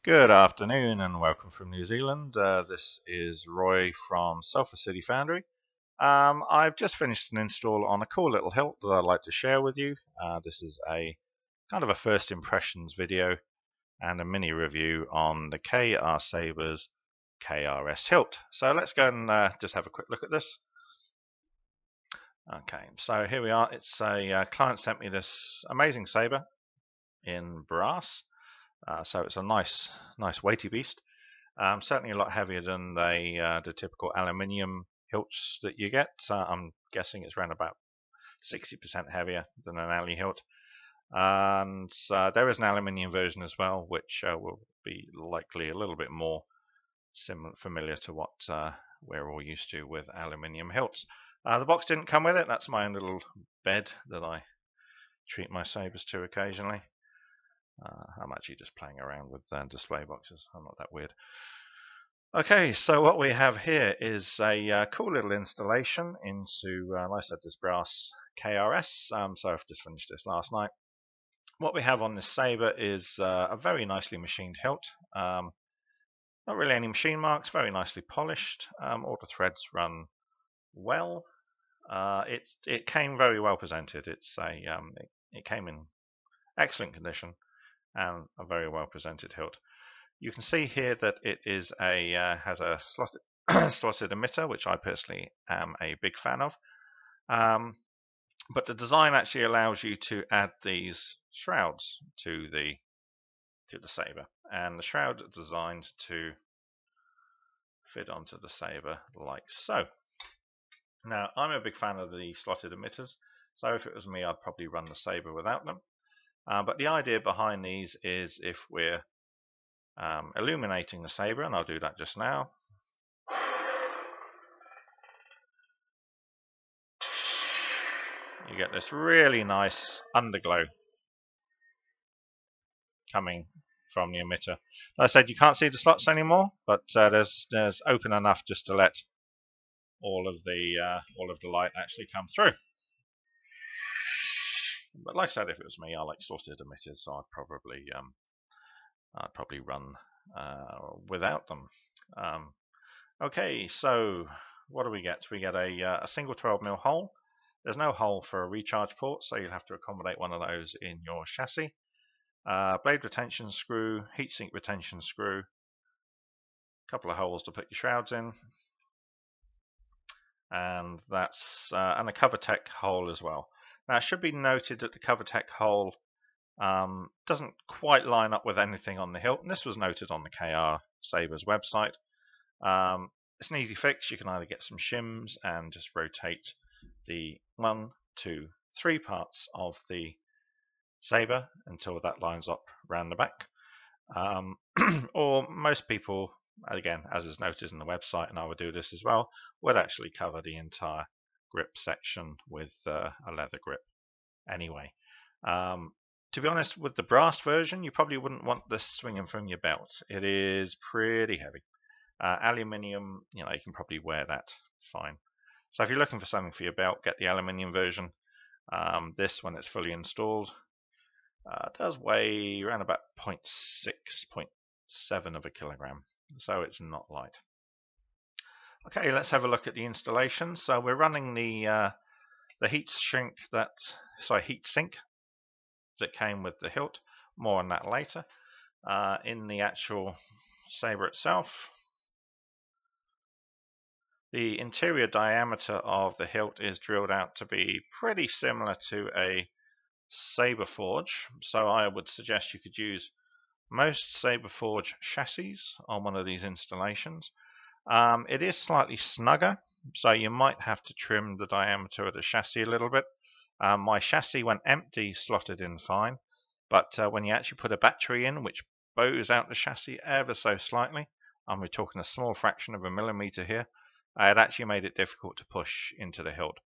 Good afternoon and welcome from New Zealand. This is Roy from Sulphur City Foundry. I've just finished an install on a cool little hilt that I'd like to share with you. This is a kind of a first impressions video and a mini review on the Sabers KRS Hilt. So let's go and just have a quick look at this. Okay, so here we are. It's a client sent me this amazing saber in brass. So it's a nice weighty beast. Certainly a lot heavier than the typical aluminium hilts that you get. I'm guessing it's around about 60% heavier than an alley hilt. And there is an aluminium version as well, which will be likely a little bit more familiar to what we're all used to with aluminium hilts. The box didn't come with it. That's my own little bed that I treat my sabers to occasionally. I'm actually just playing around with display boxes. I'm not that weird. Okay, so what we have here is a cool little installation into, like I said, this brass KRS. So I've just finished this last night. What we have on this saber is a very nicely machined hilt. Not really any machine marks, very nicely polished. All the threads run well. It came very well presented. It came in excellent condition and a very well presented hilt. You can see here that it is has a slotted emitter, which I personally am a big fan of. But the design actually allows you to add these shrouds to the saber, and the shrouds are designed to fit onto the saber like so. Now, I'm a big fan of the slotted emitters, so if it was me, I'd probably run the saber without them. But the idea behind these is if we're illuminating the saber, and I'll do that just now. You get this really nice underglow coming from the emitter. Like I said, you can't see the slots anymore, but there's open enough just to let all of the light actually come through. But like I said, if it was me, I like slotted emitters, so I'd probably run without them. Okay, so what do we get? We get a single 12mm hole. There's no hole for a recharge port, so you'll have to accommodate one of those in your chassis. Blade retention screw, heatsink retention screw, a couple of holes to put your shrouds in, and that's and a CoverTech hole as well. Now, it should be noted that the CoverTech hole doesn't quite line up with anything on the hilt, and this was noted on the KR Sabers website. It's an easy fix. You can either get some shims and just rotate the 1, 2, 3 parts of the saber until that lines up around the back, or most people, again, as is noted in the website, and I would do this as well, would actually cover the entire grip section with a leather grip anyway. To be honest, with the brass version, you probably wouldn't want this swinging from your belt. It is pretty heavy. Aluminium, you can probably wear that fine. So if you're looking for something for your belt, get the aluminium version. This, when it's fully installed, does weigh around about 0.6, 0.7 of a kilogram. So it's not light. Okay, let's have a look at the installation. So we're running the heat sink that came with the hilt. More on that later. In the actual saber itself, the interior diameter of the hilt is drilled out to be pretty similar to a Saberforge, so I would suggest you could use most Saberforge chassis on one of these installations. It is slightly snugger, so you might have to trim the diameter of the chassis a little bit. My chassis, when empty, slotted in fine, but when you actually put a battery in, which bows out the chassis ever so slightly, and we're talking a small fraction of a millimeter here, it actually made it difficult to push into the hilt.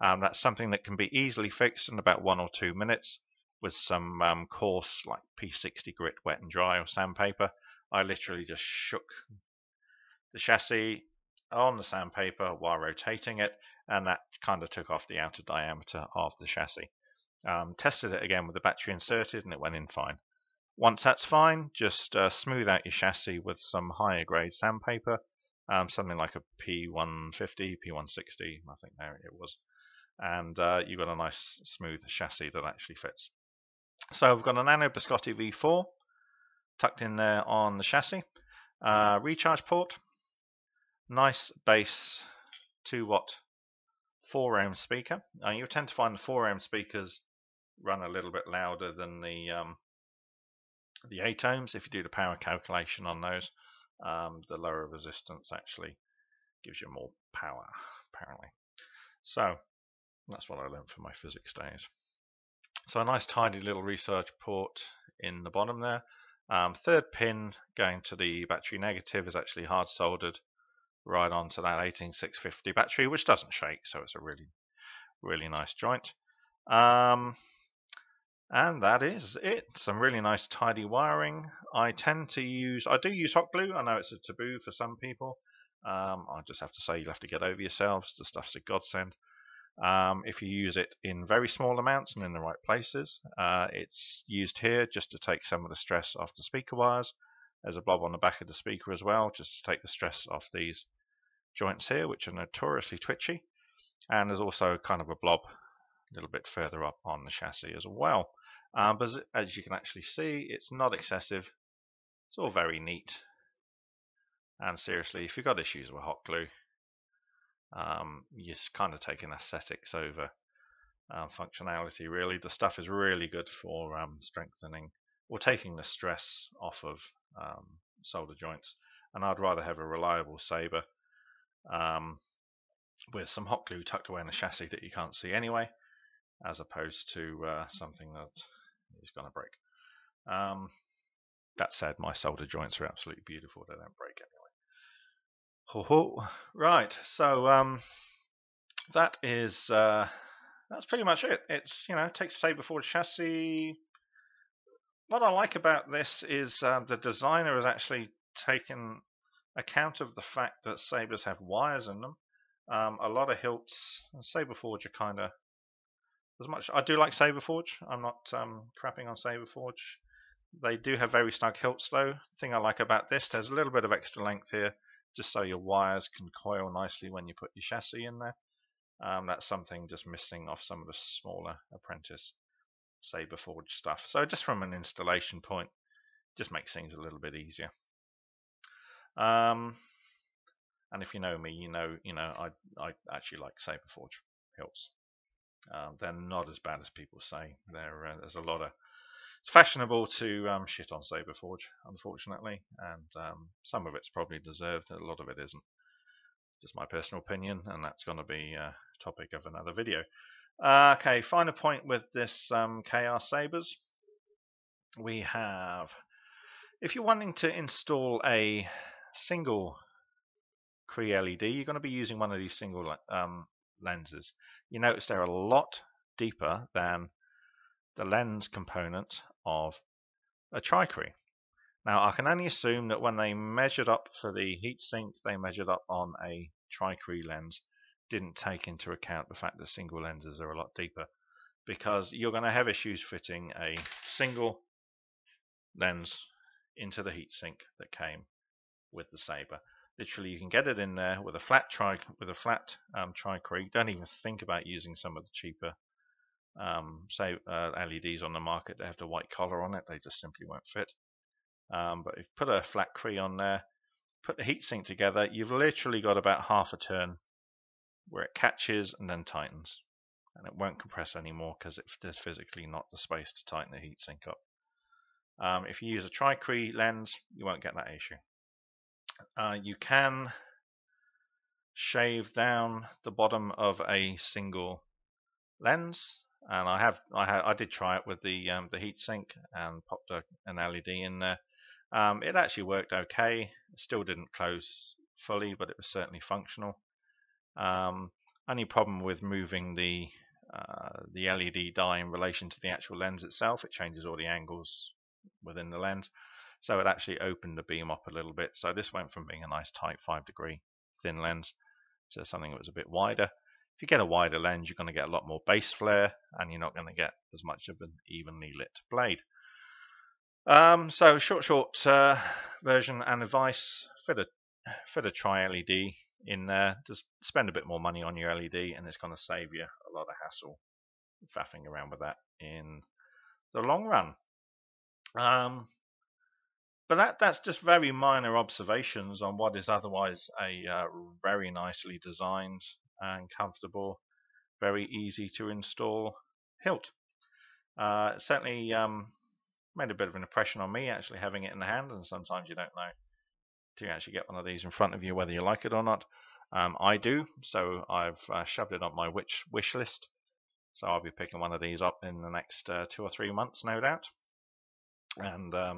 That's something that can be easily fixed in about 1 or 2 minutes with some coarse, like P60 grit, wet and dry, or sandpaper. I literally just shook the chassis on the sandpaper while rotating it, and that kind of took off the outer diameter of the chassis. Tested it again with the battery inserted, and it went in fine. Once that's fine, just smooth out your chassis with some higher grade sandpaper, something like a P150, P160, I think there it was, and you've got a nice smooth chassis that actually fits. So we've got a Nano Biscotte V4 tucked in there on the chassis, recharge port, nice bass 2-watt 4-ohm speaker. You tend to find the 4-ohm speakers run a little bit louder than the 8 ohms. If you do the power calculation on those, the lower resistance actually gives you more power, apparently. So that's what I learned from my physics days. So a nice tidy little recharge port in the bottom there. Third pin going to the battery negative is actually hard soldered right onto that 18650 battery, which doesn't shake, so it's a really nice joint. And that is it. Some really nice tidy wiring. I do use hot glue. I know it's a taboo for some people. I just have to say, you'll have to get over yourselves. The stuff's a godsend. If you use it in very small amounts and in the right places. It's used here just to take some of the stress off the speaker wires. There's a blob on the back of the speaker as well, just to take the stress off these joints here, which are notoriously twitchy. And there's also kind of a blob a little bit further up on the chassis as well. But as you can actually see, it's not excessive. It's all very neat. And seriously, if you've got issues with hot glue, you're kind of taking aesthetics over functionality, really. The stuff is really good for strengthening or taking the stress off of solder joints. And I'd rather have a reliable Saber with some hot glue tucked away in the chassis that you can't see anyway, as opposed to something that is going to break. That said, my solder joints are absolutely beautiful. They don't break anyway. Right, so that's pretty much it. It's, it takes a Saberforge chassis. What I like about this is the designer has actually taken account of the fact that Sabers have wires in them. A lot of hilts, Saberforge are kind of, as much I do like Saberforge, I'm not crapping on Saberforge. They do have very snug hilts though. The thing I like about this, there's a little bit of extra length here, just so your wires can coil nicely when you put your chassis in there. That's something just missing off some of the smaller apprentice Saberforge stuff. So just from an installation point, just makes things a little bit easier. And if you know me, you know I actually like Saberforge hilts. They're not as bad as people say. There's a lot of, it's fashionable to shit on Saberforge, unfortunately, and some of it's probably deserved. A lot of it isn't. Just my personal opinion, and that's going to be a topic of another video. Okay, final point with this KR Sabers. We have, if you're wanting to install a single Cree LED, you're going to be using one of these single lenses. You notice they're a lot deeper than the lens component of a Tri-Cree. Now, I can only assume that when they measured up for the heatsink, they measured up on a Tri-Cree lens, didn't take into account the fact that single lenses are a lot deeper, because you're going to have issues fitting a single lens into the heatsink that came with the Saber. Literally, you can get it in there with a flat Tri-Cree. Don't even think about using some of the cheaper LEDs on the market. They have the white collar on it. They just simply won't fit. But if you put a flat Cree on there, put the heatsink together, you've literally got about half a turn where it catches and then tightens, and it won't compress anymore because there's physically not the space to tighten the heatsink up. If you use a Tri-Cree lens, you won't get that issue. You can shave down the bottom of a single lens, and I did try it with the heatsink and popped an LED in there. It actually worked okay. It still didn't close fully, but it was certainly functional. Only problem with moving the LED die in relation to the actual lens itself, it changes all the angles within the lens. So it actually opened the beam up a little bit. So this went from being a nice tight 5-degree thin lens to something that was a bit wider. If you get a wider lens, you're going to get a lot more base flare, and you're not going to get as much of an evenly lit blade. So short version and advice: fit a Tri-LED in there. Just spend a bit more money on your LED, and it's going to save you a lot of hassle faffing around with that in the long run. But that's just very minor observations on what is otherwise a very nicely designed and comfortable, very easy to install hilt. Certainly made a bit of an impression on me actually having it in the hand, and sometimes you don't know till you actually get one of these in front of you whether you like it or not. I do, so I've shoved it on my wish list. So I'll be picking one of these up in the next 2 or 3 months, no doubt. And a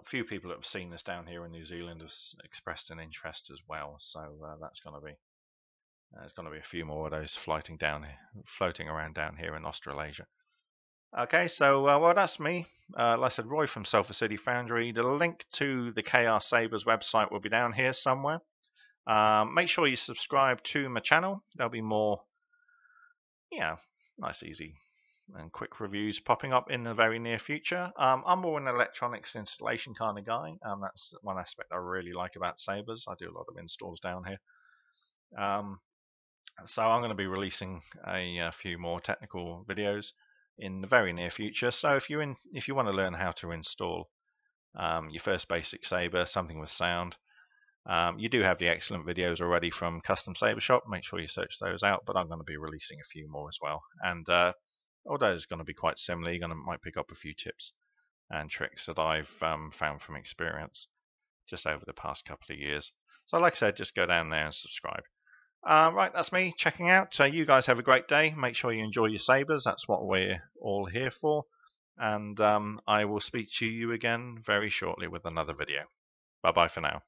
few people that have seen this down here in New Zealand have expressed an interest as well. So that's going to be there's going to be a few more of those floating around down here in Australasia. Okay, so well, that's me. Like I said, Roy from Sulphur City Foundry. The link to the KR Sabers website will be down here somewhere. Make sure you subscribe to my channel. There'll be more, nice, easy, and quick reviews popping up in the very near future. I'm more an electronics installation kind of guy. That's one aspect I really like about Sabers. I do a lot of installs down here. So I'm going to be releasing a few more technical videos in the very near future. So if you want to learn how to install your first basic Saber, something with sound, you do have the excellent videos already from Custom Saber Shop. Make sure you search those out. But I'm going to be releasing a few more as well. And although it's going to be quite similar, you're might pick up a few tips and tricks that I've found from experience just over the past couple of years. So like I said, just go down there and subscribe. Right, that's me checking out. You guys have a great day. Make sure you enjoy your Sabers. That's what we're all here for. And I will speak to you again very shortly with another video. Bye-bye for now.